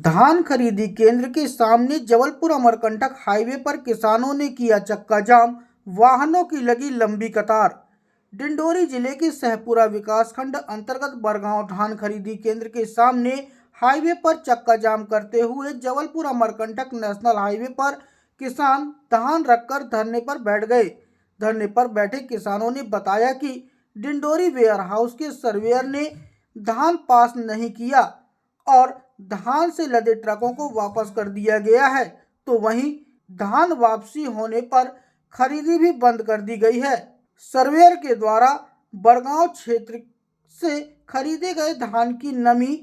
धान खरीदी केंद्र के सामने जबलपुर अमरकंटक हाईवे पर किसानों ने किया चक्का जाम, वाहनों की लगी लंबी कतार। डिंडोरी जिले के सहपुरा विकासखंड अंतर्गत बरगांव धान खरीदी केंद्र के सामने हाईवे पर चक्का जाम करते हुए जबलपुर अमरकंटक नेशनल हाईवे पर किसान धान रखकर धरने पर बैठ गए। धरने पर बैठे किसानों ने बताया कि डिंडोरी वेयर हाउस के सर्वेयर ने धान पास नहीं किया और धान से लदे ट्रकों को वापस कर दिया गया है, तो वहीं धान वापसी होने पर खरीदी भी बंद कर दी गई है। सर्वेयर के द्वारा बरगांव क्षेत्र से खरीदे गए धान की नमी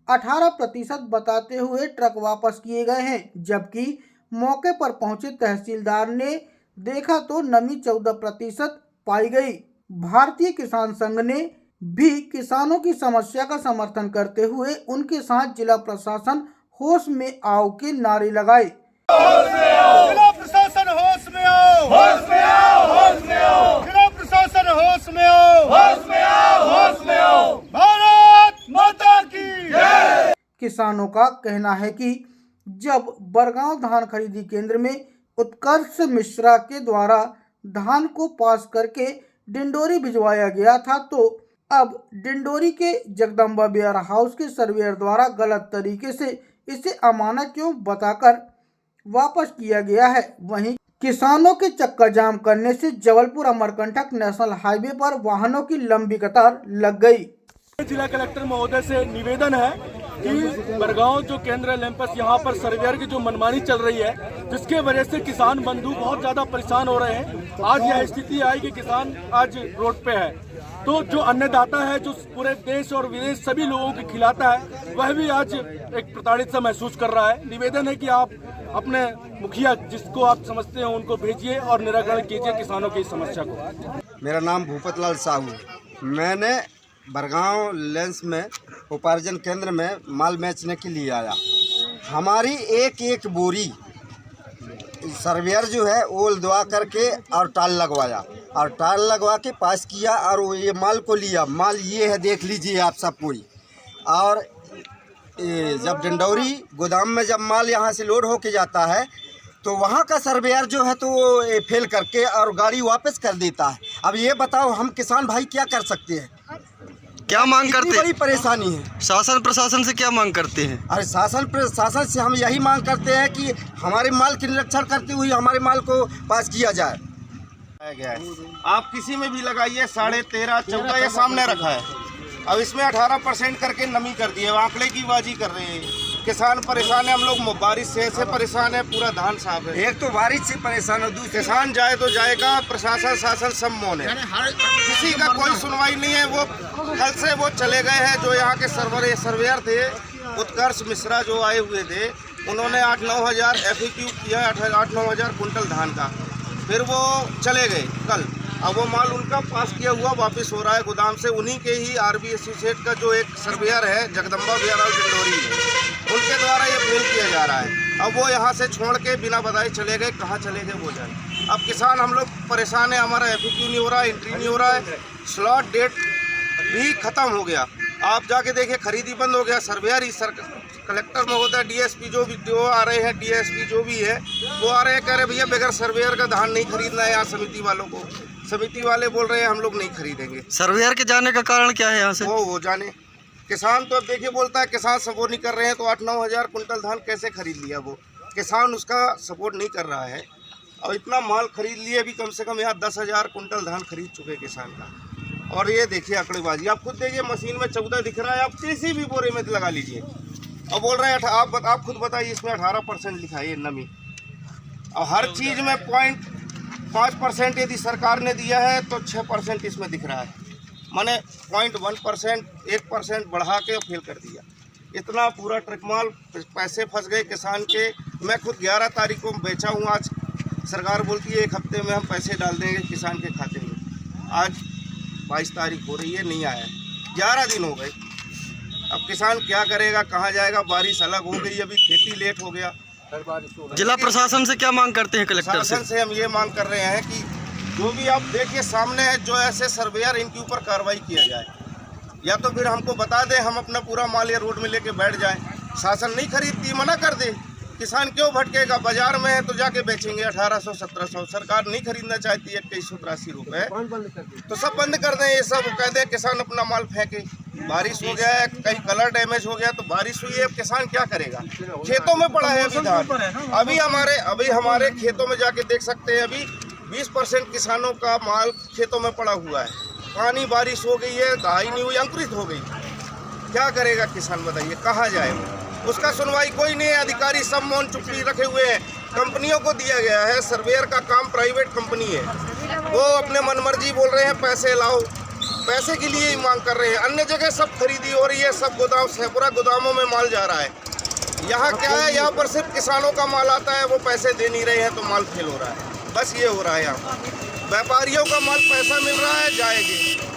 18% बताते हुए ट्रक वापस किए गए हैं, जबकि मौके पर पहुंचे तहसीलदार ने देखा तो नमी 14% पाई गई। भारतीय किसान संघ ने भी किसानों की समस्या का समर्थन करते हुए उनके साथ जिला प्रशासन होश में आओ के नारे लगाए। जिला प्रशासन होश में आओ, होश में आओ, होश में आओ। जिला प्रशासन होश में आओ, होश में आओ, होश में आओ। भारत माता की जय। किसानों का कहना है कि जब बरगांव धान खरीदी केंद्र में उत्कर्ष मिश्रा के द्वारा धान को पास करके डिंडोरी भिजवाया गया था, तो अब डिंडोरी के जगदम्बा वेयर हाउस के सर्वेयर द्वारा गलत तरीके से इसे अमानत क्यों बताकर वापस किया गया है। वहीं किसानों के चक्का जाम करने से जबलपुर अमरकंटक नेशनल हाईवे पर वाहनों की लंबी कतार लग गई। जिला कलेक्टर महोदय से निवेदन है कि बरगांव जो केंद्र लैंपस यहाँ पर सर्वेयर की जो मनमानी चल रही है, जिसके वजह से किसान बंधु बहुत ज्यादा परेशान हो रहे हैं। आज यह स्थिति आई कि किसान आज रोड पे है, तो जो अन्नदाता है, जो पूरे देश और विदेश सभी लोगों को खिलाता है, वह भी आज एक प्रताड़ित सा महसूस कर रहा है। निवेदन है कि आप अपने मुखिया जिसको आप समझते हैं उनको भेजिए और निराकरण कीजिए किसानों की समस्या को। मेरा नाम भूपत लाल साहू है। मैंने बरगांव लेंस में उपार्जन केंद्र में माल बेचने के लिए आया। हमारी एक एक बोरी सर्वेयर जो है वो लदवा करके और टाल लगवाया और टाल लगवा के पास किया और वो ये माल को लिया। माल ये है, देख लीजिए आप सब कोई। और जब डिंडोरी गोदाम में जब माल यहाँ से लोड होके जाता है तो वहाँ का सर्वेयर जो है तो वो फेल करके और गाड़ी वापस कर देता है। अब ये बताओ हम किसान भाई क्या कर सकते हैं? क्या मांग करते हैं? बड़ी परेशानी है। शासन प्रशासन से क्या मांग करते हैं? अरे शासन प्रशासन से हम यही मांग करते हैं कि हमारे माल की निरीक्षण करते हुए हमारे माल को पास किया जाए। आप किसी में भी लगाइए 13.5, 14 ये सामने रखा है। अब इसमें 18% करके नमी कर दी है, आंकड़े की बाजी कर रहे हैं। किसान परेशान है, हम लोग बारिश से ऐसे परेशान है, पूरा धान साफ है। एक तो बारिश से परेशान है, दूसरे किसान जाए तो जाएगा, प्रशासन शासन सब मौन है, किसी का कोई सुनवाई नहीं है। वो कल से वो चले गए हैं, जो यहाँ के सर्वेयर थे उत्कर्ष मिश्रा जो आए हुए थे, उन्होंने 8-9 हज़ार FAQ किया, 8-9 हज़ार कुंटल धान का। फिर वो चले गए कल। अब वो माल उनका पास किया हुआ वापस हो रहा है गोदाम से। उन्हीं के ही RB एसोसिएट का जो एक सर्वेयर है जगदम्बा वेयर हाउस डिंडोरी में, उनके द्वारा ये फेल किया जा रहा है। अब वो यहाँ से छोड़ के बिना बताए चले गए, कहाँ चले गए वो जाए। अब किसान हम लोग परेशान है, हमारा FAQ नहीं हो रहा है, एंट्री नहीं हो रहा है, स्लॉट डेट भी ख़त्म हो गया। आप जाके देखिए खरीदी बंद हो गया। सर्वेयर ही कलेक्टर महोदय DSP जो आ रहे हैं, DSP जो भी है वो आ रहे हैं, कह रहे भैया बगैर सर्वेयर का धान नहीं खरीदना है। यहाँ समिति वालों को, समिति वाले बोल रहे हैं हम लोग नहीं खरीदेंगे। सर्वेयर के जाने का कारण क्या है यहाँ से? वो जाने। किसान तो अब देखिए बोलता है किसान सपोर्ट नहीं कर रहे हैं, तो 8-9 हज़ार कुंटल धान कैसे खरीद लिया? वो किसान उसका सपोर्ट नहीं कर रहा है। और इतना माल खरीद लिए, अभी कम से कम यहाँ 10 हज़ार कुंटल धान खरीद चुके किसान का। और ये देखिए आंकड़ेबाजी, आप खुद देखिए मशीन में 14 दिख रहा है, आप किसी भी बोरे में लगा लीजिए। और बोल रहे हैं आप खुद बताइए, इसमें 18% लिखा है ये नमी। और हर चीज़ में 0.5% यदि सरकार ने दिया है तो 6% इसमें दिख रहा है। माने 0.1%, 1% बढ़ा के फेल कर दिया। इतना पूरा ट्रक माल, पैसे फंस गए किसान के। मैं खुद 11 तारीख को बेचा हूँ। आज सरकार बोलती है 1 हफ्ते में हम पैसे डाल देंगे किसान के खाते में। आज 22 तारीख हो रही है, नहीं आया है। 11 दिन हो गए। अब किसान क्या करेगा, कहाँ जाएगा? बारिश अलग हो गई, अभी खेती लेट हो गया। जिला प्रशासन से क्या मांग करते हैं? कलेक्टर प्रशासन से हम ये मांग कर रहे हैं कि जो भी आप देखिए सामने है, जो ऐसे सर्वेयर इनके ऊपर कार्रवाई किया जाए, या तो फिर हमको बता दें, हम अपना पूरा माल ये रोड में लेके बैठ जाएं। शासन नहीं खरीदती, मना कर दे। किसान क्यों भटकेगा? बाजार में है तो जाके बेचेंगे 1800-1700। सरकार नहीं खरीदना चाहती है 2183 रुपये, तो सब बंद कर दें ये सब। कह दें किसान अपना माल फेंके। बारिश हो गया है, कहीं कलर डैमेज हो गया तो बारिश हुई है, अब किसान क्या करेगा? खेतों में पड़ा है अभी धान। अभी हमारे खेतों में जाके देख सकते हैं, अभी 20% किसानों का माल खेतों में पड़ा हुआ है। पानी बारिश हो गई है, दहाई नहीं हुई, अंकुरित हो गई। क्या करेगा किसान बताइए, कहाँ जाए? उसका सुनवाई कोई नहीं है। अधिकारी सब मौन चुप्पी रखे हुए हैं। कंपनियों को दिया गया है, सर्वेयर का काम प्राइवेट कंपनी है, वो अपने मनमर्जी बोल रहे हैं पैसे लाओ, पैसे के लिए ही मांग कर रहे हैं। अन्य जगह सब खरीदी हो रही है, सब गोदाम पूरा गोदामों में माल जा रहा है। यहाँ क्या है, यहाँ पर सिर्फ किसानों का माल आता है, वो पैसे दे नहीं रहे हैं तो माल फेल हो रहा है। बस ये हो रहा है यहाँ। व्यापारियों का माल पैसा मिल रहा है, जाएगी।